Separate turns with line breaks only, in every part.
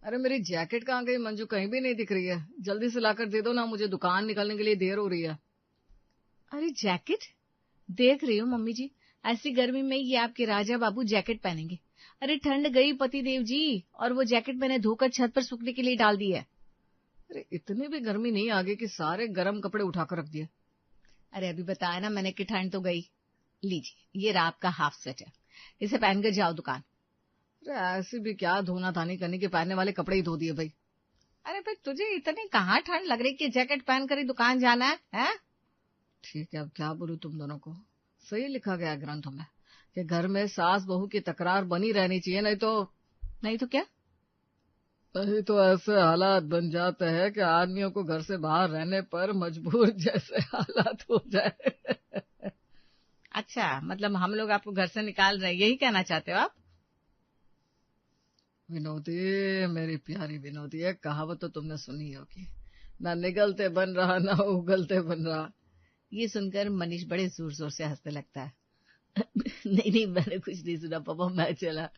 अरे मेरी जैकेट कहाँ गई मंजू, कहीं भी नहीं दिख रही है। जल्दी से लाकर दे दो ना, मुझे दुकान निकलने के लिए देर हो रही है।
अरे जैकेट देख रही हो मम्मी जी, ऐसी गर्मी में ये आपके राजा बाबू जैकेट पहनेंगे। अरे ठंड गई पति देव जी, और वो जैकेट मैंने धोकर छत पर सूखने के लिए डाल दी है।
अरे इतनी भी गर्मी नहीं आ गई कि सारे गर्म कपड़े उठाकर रख दिए।
अरे अभी बताया ना मैंने कि ठंड तो गई। लीजिए ये रहा आपका हाफ स्वेटर, इसे पहनकर जाओ दुकान।
अरे ऐसे भी क्या धोना धानी करने के, पहनने वाले कपड़े ही धो दिए भाई।
अरे भाई तुझे इतनी कहाँ ठंड लग रही कि जैकेट पहनकर ही दुकान जाना है?
ठीक है, अब क्या बोलूं तुम दोनों को। सही लिखा गया ग्रंथों में कि घर में सास बहू की तकरार बनी रहनी चाहिए, नहीं
तो क्या,
नहीं तो ऐसे हालात बन जाते हैं कि आदमियों को घर से बाहर रहने पर मजबूर जैसे हालात हो जाए।
अच्छा मतलब हम लोग आपको घर से निकाल रहे हैं, यही कहना चाहते हो आप?
विनोदी, मेरी प्यारी विनोदी, एक कहावत तो तुमने सुनी होगी, ना निगलते बन रहा ना उगलते बन रहा।
ये सुनकर मनीष बड़े जोर जोर से हंसने लगता है। नहीं मैंने कुछ नहीं सुना पापा, मैं चला।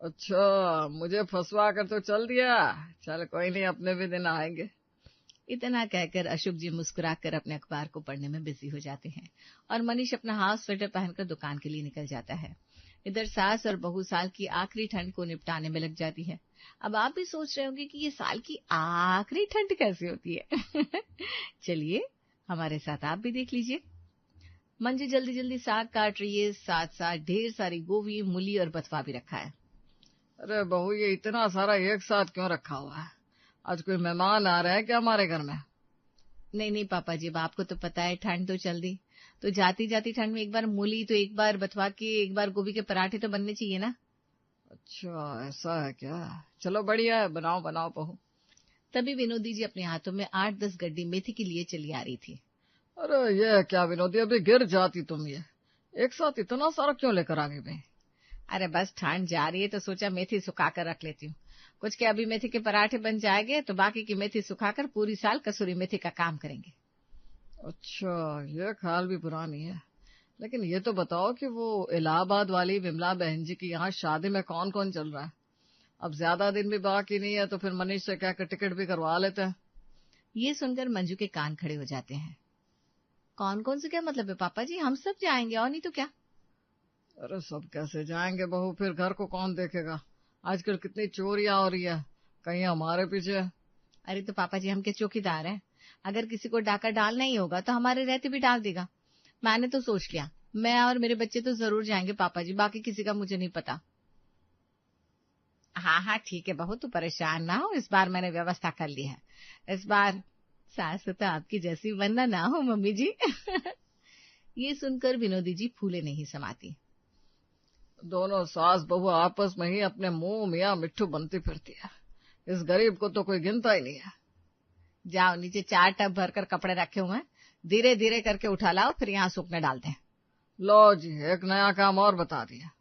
अच्छा, मुझे फंसवा कर तो चल दिया। चल कोई नहीं, अपने भी दिन आएंगे।
इतना कहकर अशोक जी मुस्कुराकर अपने अखबार को पढ़ने में बिजी हो जाते हैं और मनीष अपना हाफ स्वेटर पहनकर दुकान के लिए निकल जाता है। इधर सास और बहू साल की आखिरी ठंड को निपटाने में लग जाती है। अब आप भी सोच रहे होंगे कि ये साल की आखिरी ठंड कैसे होती है। चलिए हमारे साथ आप भी देख लीजिए। मंजू जल्दी जल्दी साग काट रही है, साथ साथ ढेर सारी गोभी, मूली और बथुआ भी रखा है।
अरे बहू, ये इतना सारा एक साथ क्यों रखा हुआ है? आज कोई मेहमान आ रहे हैं क्या हमारे घर में?
नहीं पापा जी, अब आपको तो पता है ठंड तो चल दी, तो जाती जाती ठंड में एक बार मूली तो एक बार बथुआ के, एक बार गोभी के पराठे तो बनने चाहिए ना।
अच्छा ऐसा है क्या? चलो बढ़िया है, बनाओ बनाओ बहू।
तभी विनोदी जी अपने हाथों में 8-10 गड्डी मेथी के लिए चली आ रही थी।
अरे ये क्या विनोदी, अभी गिर जाती तुम। ये एक साथ इतना सारा क्यों लेकर आ गई भाई?
अरे बस ठंड जा रही है तो सोचा मेथी सुखाकर रख लेती हूँ। कुछ के अभी मेथी के पराठे बन जाएंगे तो बाकी की मेथी सुखाकर पूरी साल कसूरी मेथी का काम करेंगे।
अच्छा, ये ख्याल भी बुरा नहीं है। लेकिन ये तो बताओ कि वो इलाहाबाद वाली विमला बहन जी की यहाँ शादी में कौन कौन चल रहा है? अब ज्यादा दिन भी बाकी नहीं है, तो फिर मनीष से कहकर टिकट भी करवा लेते हैं।
ये सुनकर मंजू के कान खड़े हो जाते हैं। कौन कौन से क्या मतलब है पापा जी, हम सब जाएंगे और नहीं तो क्या।
अरे सब कैसे जाएंगे बहू, फिर घर को कौन देखेगा? आजकल कितनी चोरियां हो रही है, कहीं हमारे पीछे।
अरे तो पापा जी हम क्या चौकीदार हैं? अगर किसी को डाका डालना ही होगा तो हमारे रहते भी डाल देगा। मैंने तो सोच लिया, मैं और मेरे बच्चे तो जरूर जाएंगे पापा जी, बाकी किसी का मुझे नहीं पता। हाँ ठीक है बहू, तू परेशान ना हो, इस बार मैंने व्यवस्था कर ली है। इस बार सास तो आपकी जैसी वरना ना हो मम्मी जी। ये सुनकर विनोदी जी फूले नहीं समाती।
दोनों सास बहू आपस में ही अपने मुंह मियाँ मिट्ठू बनती फिरती है। इस गरीब को तो कोई गिनता ही नहीं है।
जाओ नीचे 4 टब भरकर कपड़े रखे हुए हैं, धीरे धीरे करके उठा लाओ, फिर यहाँ सूखने डालते हैं।
लो जी, एक नया काम और बता दिया।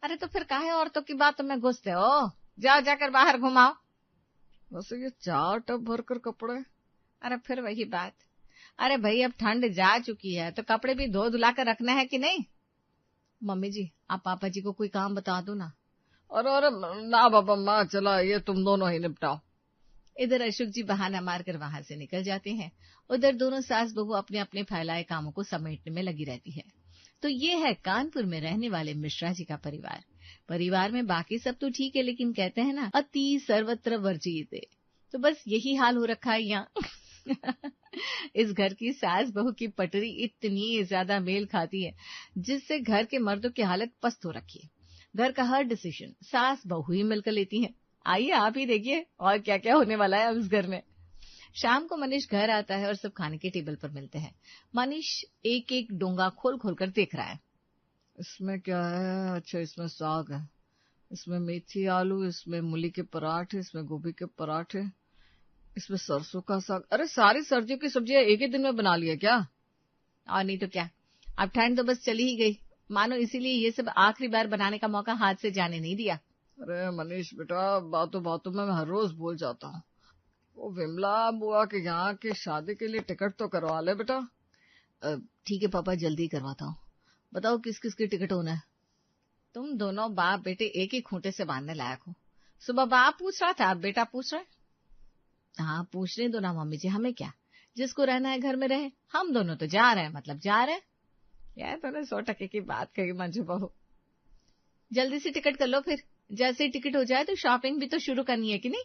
अरे तो फिर काहे औरतों की बातों में घुसते हो? जाओ जाकर बाहर घुमाओ।
वैसे ये 4 टब भरकर कपड़े?
अरे फिर वही बात। अरे भाई अब ठंड जा चुकी है तो कपड़े भी धो धुला कर रखना है कि नहीं। मम्मी जी आप पापा जी को कोई काम बता दो ना।
अरे अरे ना बाबा, माँ चला, ये तुम दोनों ही निपटाओ।
इधर अशोक जी बहाना मारकर वहां से निकल जाते हैं। उधर दोनों सास बहू अपने अपने फैलाए कामों को समेटने में लगी रहती है। तो ये है कानपुर में रहने वाले मिश्रा जी का परिवार। परिवार में बाकी सब तो ठीक है, लेकिन कहते हैं ना अति सर्वत्र वर्जित, तो बस यही हाल हो रखा है यहाँ। इस घर की सास बहू की पटरी इतनी ज्यादा मेल खाती है जिससे घर के मर्दों की हालत पस्त हो रखी है। घर का हर डिसीजन सास बहू ही मिलकर लेती हैं। आइए आप ही देखिए और क्या क्या होने वाला है अब इस घर में। शाम को मनीष घर आता है और सब खाने के टेबल पर मिलते हैं। मनीष एक एक डोंगा खोल खोल कर देख रहा है।
इसमें क्या है? अच्छा, इसमें साग है, इसमें मेथी आलू, इसमें मूली के पराठे, इसमें गोभी के पराठे, इसमें सरसों का साग। अरे सारी सब्जियों की सब्जियां एक ही दिन में बना लिया क्या?
और नहीं तो क्या, अब ठंड तो बस चली ही गई, मानो इसीलिए ये सब आखिरी बार बनाने का मौका हाथ से जाने नहीं दिया।
अरे मनीष बेटा, बातों बातों में मैं हर रोज भूल जाता हूँ। वो विमला बुआ के यहाँ की शादी के लिए टिकट तो करवा ले बेटा।
ठीक है पापा, जल्दी करवाता हूँ। बताओ किस किस की टिकट होना है? तुम दोनों बाप बेटे एक ही खूंटे से बांधने लायक हो। सुबह बाप पूछ रहा था, अब बेटा पूछ रहा है। हाँ पूछने दो ना मम्मी जी, हमें क्या, जिसको रहना है घर में रहे, हम दोनों तो जा रहे हैं, मतलब जा रहे हैं। यार तूने 100% की बात कही मंजू बहू। जल्दी से टिकट कर लो, फिर जैसे ही टिकट हो जाए तो शॉपिंग भी तो शुरू करनी है कि नहीं।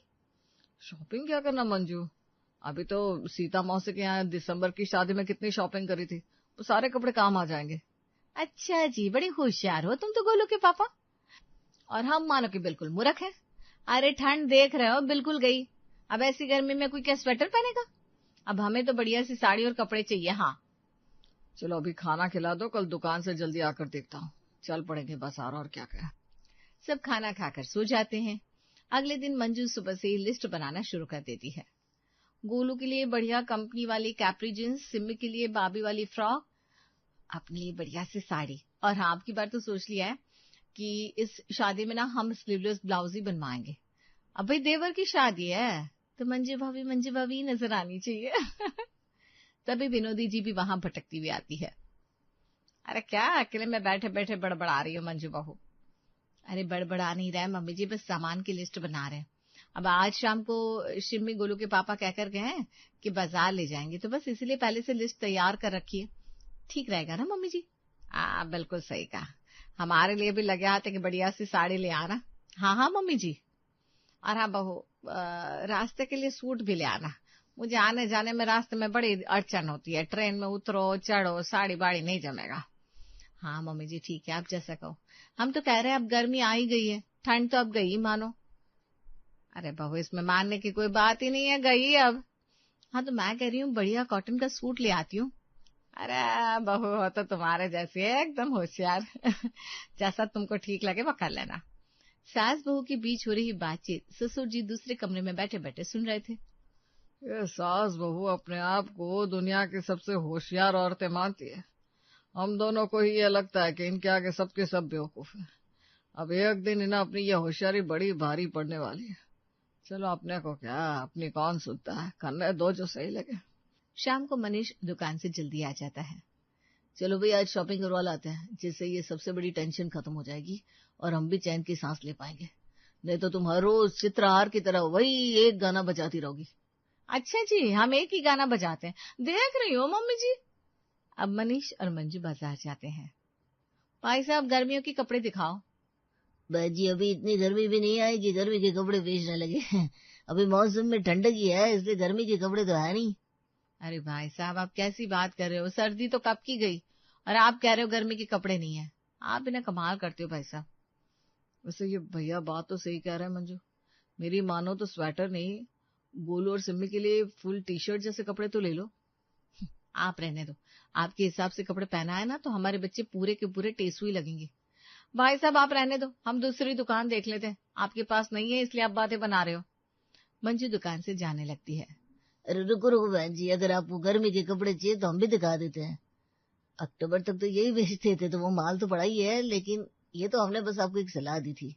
शॉपिंग क्या करना मंजू, अभी तो सीता मौसी के यहाँ दिसंबर की शादी में कितनी शॉपिंग करी थी, वो सारे कपड़े काम आ जाएंगे।
अच्छा जी, बड़ी होशियार हो तुम तो गोलू के पापा। और हम मानो कि बिल्कुल मूर्ख हैं। अरे ठंड देख रहे हो बिल्कुल गई, अब ऐसी गर्मी में कोई क्या स्वेटर पहनेगा। अब हमें तो बढ़िया सी साड़ी और कपड़े चाहिए। हाँ
चलो अभी खाना खिला दो, कल दुकान से जल्दी आकर देखता हूँ, चल पड़ेंगे बाजार, और क्या करें।
सब खाना खाकर सो जाते हैं। अगले दिन मंजू सुबह से ही लिस्ट बनाना शुरू कर देती है। गोलू के लिए बढ़िया कंपनी वाली कैप्री जींस, सिमी के लिए बाबी वाली फ्रॉक, अपने लिए बढ़िया सी साड़ी। और हाँ अब की बार तो सोच लिया है कि इस शादी में ना हम स्लीवलेस ब्लाउज ही बनवाएंगे। अब भाई देवर की शादी है तो मंजू भाभी नजर आनी चाहिए। तभी विनोदी जी भी वहां भटकती हुई आती है। अरे क्या अकेले में बैठे बैठे बड़बड़ा रही हो मंजू बहू। अरे बड़बड़ा नहीं रहे मम्मी जी, बस सामान की लिस्ट बना रहे हैं। अब आज शाम को शिम्मी गोलू के पापा कहकर गए हैं कि बाजार ले जाएंगे, तो बस इसलिए पहले से लिस्ट तैयार कर रखिए। ठीक रहेगा ना मम्मी जी। बिल्कुल सही कहा, हमारे लिए भी लगे हाथ है कि बढ़िया सी साड़ी ले आना। हाँ हाँ मम्मी जी। और हाँ बहू, रास्ते के लिए सूट भी ले आना, मुझे आने जाने में रास्ते में बड़ी अड़चन होती है, ट्रेन में उतरो चढ़ो साड़ी बाड़ी नहीं जमेगा। हाँ मम्मी जी ठीक है, आप जैसा कहो। हम तो कह रहे हैं अब गर्मी आ ही गई है, ठंड तो अब गई ही मानो। अरे बहू इसमें मानने की कोई बात ही नहीं है, गई अब। हाँ तो मैं कह रही हूँ बढ़िया कॉटन का सूट ले आती हूँ। अरे बहू हो तो तुम्हारे जैसी है, एकदम होशियार। जैसा तुमको ठीक लगे वो कर लेना। सास बहू के बीच हो रही बातचीत ससुर जी दूसरे कमरे में बैठे बैठे सुन रहे थे।
ये सास बहू अपने आप को दुनिया की सबसे होशियार औरतें मानती है, हम दोनों को ही ये लगता है कि इनके आगे सबके सब बेवकूफ है। अब एक दिन इन्हें अपनी ये होशियारी बड़ी भारी पड़ने वाली है। चलो अपने को क्या, अपनी कौन सुनता है, करने दो जो सही लगे।
शाम को मनीष दुकान से जल्दी आ जाता है। चलो भाई आज शॉपिंग करवा लाते हैं, जिससे ये सबसे बड़ी टेंशन खत्म हो जाएगी और हम भी चैन की सांस ले पाएंगे। नहीं तो तुम हर रोज चित्रहार की तरह वही एक गाना बजाती रहोगी। अच्छा जी, हम एक ही गाना बजाते हैं, देख रही हो मम्मी जी। अब मनीष और मंजू बाजार जाते हैं। भाई साहब गर्मियों के कपड़े दिखाओ।
बाजी अभी इतनी गर्मी भी नहीं आएगी गर्मी के कपड़े बेचने लगे। अभी मौसम में ठंडक ही है, इसलिए गर्मी के कपड़े तो है नहीं।
अरे भाई साहब आप कैसी बात कर रहे हो, सर्दी तो कब की गई और आप कह रहे हो गर्मी के कपड़े नहीं है। आप बिना कमाल करते हो भाई साहब।
वैसे ये भैया बात तो सही कह रहे हैं मंजू, मेरी मानो तो स्वेटर नहीं, गोलू और सिम्मी के लिए फुल टी शर्ट जैसे कपड़े तो ले लो।
आप रहने दो, आपके हिसाब से कपड़े पहना है ना तो हमारे बच्चे पूरे के पूरे टेसुई लगेंगे। भाई साहब आप रहने दो, हम दूसरी दुकान देख लेते हैं, आपके पास नहीं है इसलिए आप बातें बना रहे हो। मंजू दुकान से जाने लगती है।
अरे रुको रुको बहन जी, अगर आपको गर्मी के कपड़े चाहिए तो हम भी दिखा देते हैं। अक्टूबर तक तो यही बेचते थे, तो वो माल तो पड़ा ही है, लेकिन ये तो हमने बस आपको एक सलाह दी थी।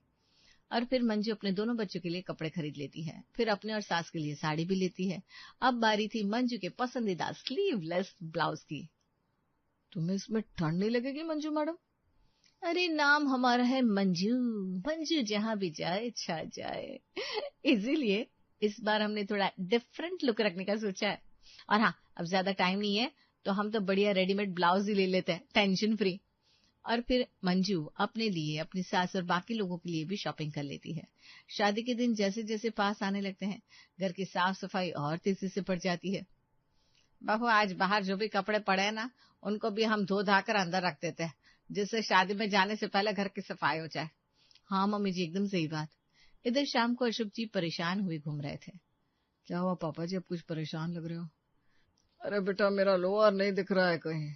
और फिर मंजू अपने दोनों बच्चों के लिए कपड़े खरीद लेती है, फिर अपने और सास के लिए साड़ी भी लेती है। अब बारी थी मंजू के पसंदीदा स्लीवलेस ब्लाउज की।
तुम्हें इसमें ठंड नहीं लगेगी मंजू मैडम?
अरे नाम हमारा है मंजू, मंजू जहां भी जाए छा जाए। इसीलिए इस बार हमने थोड़ा डिफरेंट लुक रखने का सोचा है। और हाँ अब ज्यादा टाइम नहीं है तो हम तो बढ़िया रेडीमेड ब्लाउज ही ले लेते हैं, टेंशन फ्री। और फिर मंजू अपने लिए, अपनी सास और बाकी लोगों के लिए भी शॉपिंग कर लेती है। शादी के दिन जैसे जैसे पास आने लगते हैं घर की साफ सफाई और तेजी से बढ़ जाती है। बहू आज बाहर जो भी कपड़े पड़े हैं ना उनको भी हम धो धाकर अंदर रख देते हैं, जिससे शादी में जाने से पहले घर की सफाई हो जाए। हाँ मम्मी जी एकदम सही बात। इधर शाम को अशोक जी परेशान हुए घूम रहे थे।
क्या हुआ पापा जी, अब कुछ परेशान लग रहे हो? अरे बेटा मेरा लोअर नहीं दिख रहा है कहीं,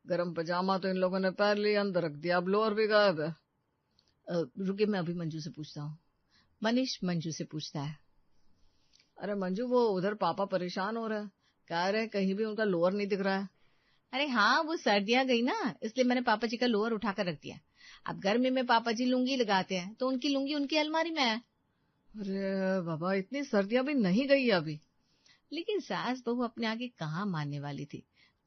गरम पजामा तो इन लोगों ने पहन लिया अंदर रख दिया, अब लोअर भी गायब है।
रुके मैं अभी मंजू से पूछता हूँ। मनीष मंजू से पूछता है।
अरे मंजू वो उधर पापा परेशान हो रहे हैं, कह रहे हैं कहीं भी उनका लोअर नहीं दिख रहा है।
अरे हाँ वो सर्दियां गई ना इसलिए मैंने पापा जी का लोअर उठाकर रख दिया। अब गर्मी में पापा जी लुंगी लगाते हैं तो उनकी लुंगी उनकी अलमारी में है।
अरे बाबा इतनी सर्दियां भी नहीं गई अभी।
लेकिन सास बहू अपने आगे कहाँ मानने वाली थी,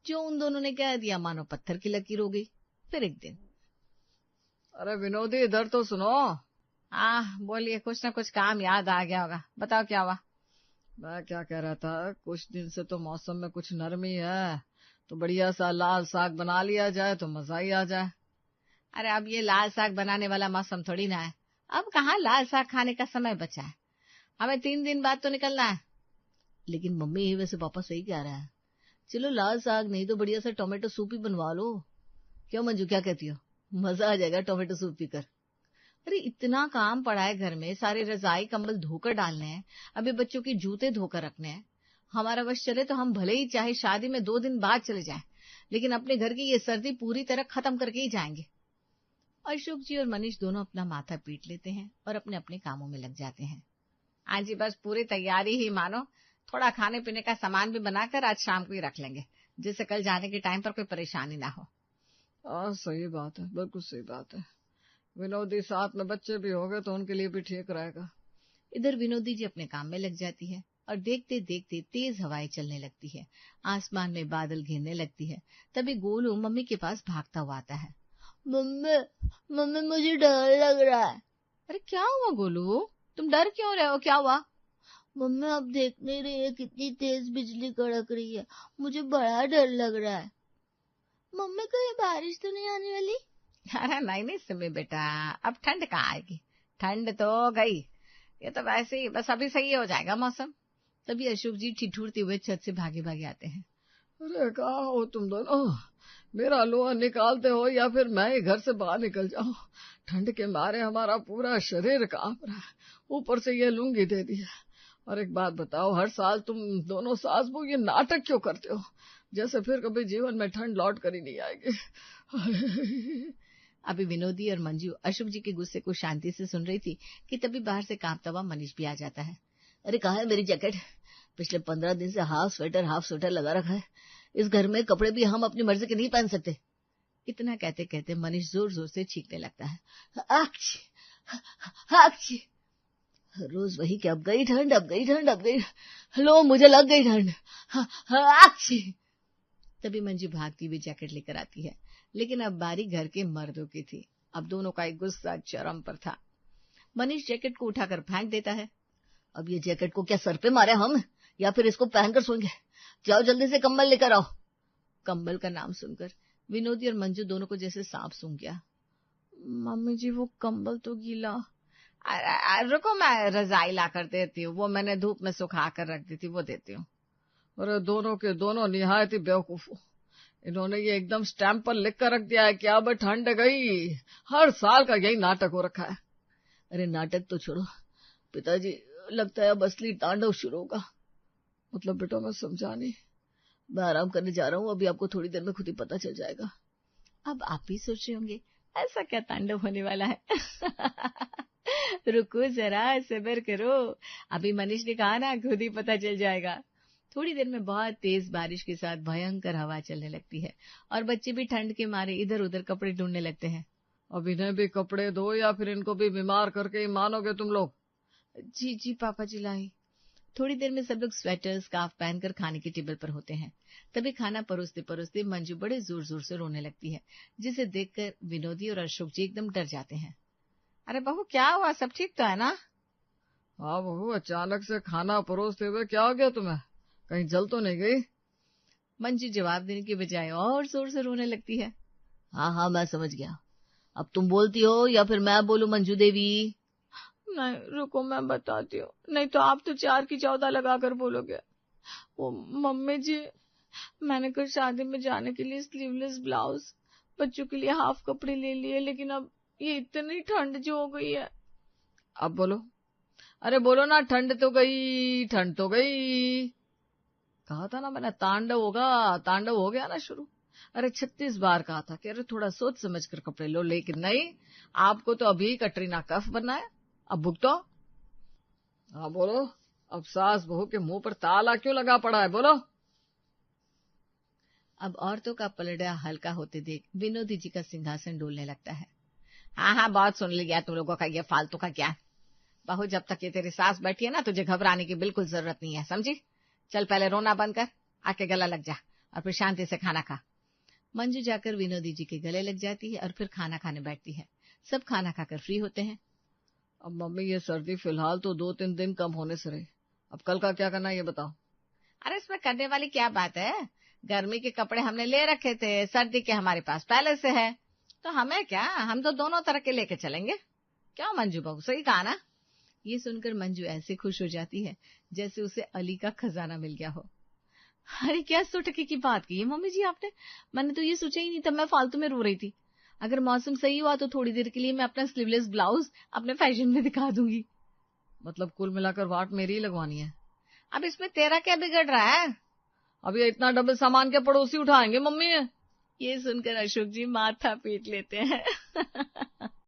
जो उन दोनों ने कह दिया मानो पत्थर की लकीर हो गई। फिर एक दिन,
अरे विनोदी इधर तो सुनो।
बोलिए, कुछ ना कुछ काम याद आ गया होगा, बताओ क्या हुआ।
मैं क्या कह रहा था, कुछ दिन से तो मौसम में कुछ नरमी है, तो बढ़िया सा लाल साग बना लिया जाए तो मजा ही आ जाए।
अरे अब ये लाल साग बनाने वाला मौसम थोड़ी ना है, अब कहाँ लाल साग खाने का समय बचा है, हमें 3 दिन बाद तो निकलना है।
लेकिन मम्मी वैसे पापा सही कह रहा है, चलो लाल साग नहीं तो बढ़िया सा टोमेटो सूप ही बनवा लो। क्यों मंजू, क्या कहती हो? मजा आ जाएगा टोमेटो सूप पीकर।
अरे इतना काम पड़ा है घर में, सारे रजाई कंबल धोकर डालने हैं, अभी बच्चों के जूते धोकर रखने हैं। हमारा वश चले तो हम भले ही चाहे शादी में 2 दिन बाद चले जाएं, लेकिन अपने घर की ये सर्दी पूरी तरह खत्म करके ही जाएंगे। अशोक जी और मनीष दोनों अपना माथा पीट लेते हैं और अपने अपने कामों में लग जाते हैं। आज जी बस पूरी तैयारी ही मानो, थोड़ा खाने पीने का सामान भी बनाकर आज शाम को ही रख लेंगे, जिससे कल जाने के टाइम पर कोई परेशानी ना हो।
सही बात है, बिल्कुल सही बात है। विनोदी साथ में बच्चे भी हो गए तो उनके लिए भी ठीक रहेगा।
इधर विनोदी जी अपने काम में लग जाती है और देखते देखते तेज हवाएं चलने लगती है, आसमान में बादल घिरने लगती है। तभी गोलू मम्मी के पास भागता हुआ आता है।
मम्मी मम्मी मुझे डर लग रहा है।
अरे क्या हुआ गोलू, तुम डर क्यों रहे हो, क्या हुआ?
मम्मी अब देख नहीं रही है कितनी तेज बिजली कड़क रही है, मुझे बड़ा डर लग रहा है। मम्मी कहीं बारिश तो नहीं आने वाली?
अरे नहीं सिमी बेटा, अब ठंड कहाँ आएगी, ठंड तो गई, ये तो वैसे ही बस अभी सही हो जाएगा मौसम। तभी अशोक जी ठिठुरते हुए छत से भागे भागे आते हैं।
अरे कहाँ हो तुम दोनों, मेरा लोहा निकालते हो या फिर मैं ही घर से बाहर निकल जाऊं? ठंड के मारे हमारा पूरा शरीर कांप रहा है, ऊपर से ये लुंगी दे दिया। और एक बात बताओ, हर साल तुम दोनों सास बहू ये नाटक क्यों करते हो, जैसे फिर कभी जीवन में ठंड लौट कर ही नहीं आएगी।
अभी विनोदी और मंजू अशोक जी के गुस्से को शांति से सुन रही थी कि तभी बाहर से कांपता हुआ मनीष भी आ जाता है।
अरे कहाँ है मेरी जैकेट? पिछले 15 दिन से हाफ स्वेटर लगा रखा है, इस घर में कपड़े भी हम अपनी मर्जी के नहीं पहन सकते।
इतना कहते कहते मनीष जोर जोर से छींकने लगता है।
रोज वही कि अब गई ठंड, लो मुझे लग गई ठंड।
तभी मंजू भागती हुई जैकेट लेकर आती है, लेकिन अब बारी घर के मर्दों की थी। अब दोनों का एक गुस्सा चरम पर था। मनीष जैकेट को उठाकर फेंक देता है।
अब ये जैकेट को क्या सर पे मारे हम, या फिर इसको पहनकर सोएंगे? जाओ जल्दी से कंबल लेकर आओ।
कंबल का नाम सुनकर विनोदी और मंजू दोनों को जैसे सांप सूंघ गया।
मम्मी जी वो कंबल तो गीला।
रुको मैं रजाई ला कर देती हूँ, वो मैंने धूप में सुखा कर रख दी थी, वो देती हूँ।
अरे दोनों के दोनों निहायत ही बेवकूफ हो, इन्होंने ये एकदम स्टैंप पर लिख कर रख दिया है कि अब ठंड गई। हर साल का यही नाटक हो रखा है।
अरे नाटक तो छोड़ो पिताजी, लगता है अब असली तांडव शुरू होगा।
मतलब बेटा मैं समझा नहीं।
मैं आराम करने जा रहा हूँ, अभी आपको थोड़ी देर में खुद ही पता चल जाएगा।
अब आप भी सोच रहे होंगे ऐसा क्या तांडव होने वाला है। रुको जरा, सब्र करो, अभी मनीष ने कहा ना खुद ही पता चल जाएगा। थोड़ी देर में बहुत तेज बारिश के साथ भयंकर हवा चलने लगती है और बच्चे भी ठंड के मारे इधर उधर कपड़े ढूंढने लगते हैं।
अब इन्हें भी कपड़े दो या फिर इनको भी बीमार करके ही मानोगे तुम लोग?
जी पापा जी लाई। थोड़ी देर में सब लोग स्वेटर स्कार्फ पहनकर खाने की टेबल पर होते हैं। तभी खाना परोसते परोसते मंजू बड़े जोर जोर से रोने लगती है, जिसे देखकर विनोदी और अशोक जी एकदम डर जाते हैं। अरे बहू क्या हुआ, सब ठीक तो है ना?
हाँ बहू, अचानक से खाना परोसते हुए क्या हो गया तुम्हें, कहीं जल तो नहीं गई?
मंजू जवाब देने की बजाय और जोर से रोने लगती है।
हाँ मैं समझ गया, अब तुम बोलती हो या फिर मैं बोलूं मंजू देवी?
नहीं रुको मैं बताती हूँ, नहीं तो आप तो 4 की 14 लगाकर बोलोगे। वो मम्मी जी, मैंने कल शादी में जाने के लिए स्लीवलेस ब्लाउज, बच्चों के लिए हाफ कपड़े ले लिए, लेकिन अब ये इतनी ठंड जो हो गई है। अब बोलो, अरे बोलो ना, ठंड तो गई। कहा था ना मैंने तांडव होगा, तांडव हो गया ना शुरू। अरे 36 बार कहा था कि अरे थोड़ा सोच समझ कर कपड़े लो, लेकिन नहीं, आपको तो अभी कटरीना कैफ बनना है। अब भुगतो। हाँ बोलो, अब सास बहू के मुंह पर ताला क्यों लगा पड़ा है, बोलो।
अब औरतों का पलड़ा हल्का होते देख विनोदी जी का सिंहासन डोलने लगता है। हाँ बहुत सुन लिया तुम लोगों का ये फालतू का क्या। बहू जब तक ये तेरी सास बैठी है ना, तुझे घबराने की बिल्कुल जरूरत नहीं है, समझी? चल पहले रोना बंद कर, आके गला लग जा और फिर शांति से खाना खा। मंजू जाकर विनोदी जी के गले लग जाती है और फिर खाना खाने बैठती है। सब खाना खाकर फ्री होते हैं।
अब मम्मी ये सर्दी फिलहाल तो 2-3 दिन कम होने से रही, अब कल का क्या करना है ये बताओ।
अरे इसमें करने वाली क्या बात है, गर्मी के कपड़े हमने ले रखे थे, सर्दी के हमारे पास पहले से है, तो हमें क्या, हम तो दोनों तरह के लेके चलेंगे। क्यों मंजू बहू, सही कहा ना। ये सुनकर मंजू ऐसे खुश हो जाती है जैसे उसे अली का खजाना मिल गया हो। अरे क्या सुटके की बात की है मम्मी जी आपने, मैंने तो ये सोचा ही नहीं था, मैं फालतू में रो रही थी। अगर मौसम सही हुआ तो थोड़ी देर के लिए मैं अपना स्लीवलेस ब्लाउज अपने फैशन में दिखा दूंगी।
मतलब कुल मिलाकर वाट मेरी ही लगवानी है।
अब इसमें तेरा क्या बिगड़ रहा है।
अब ये इतना डबल सामान के पड़ोसी उठाएंगे मम्मी।
ये सुनकर अशोक जी माथा पीट लेते हैं।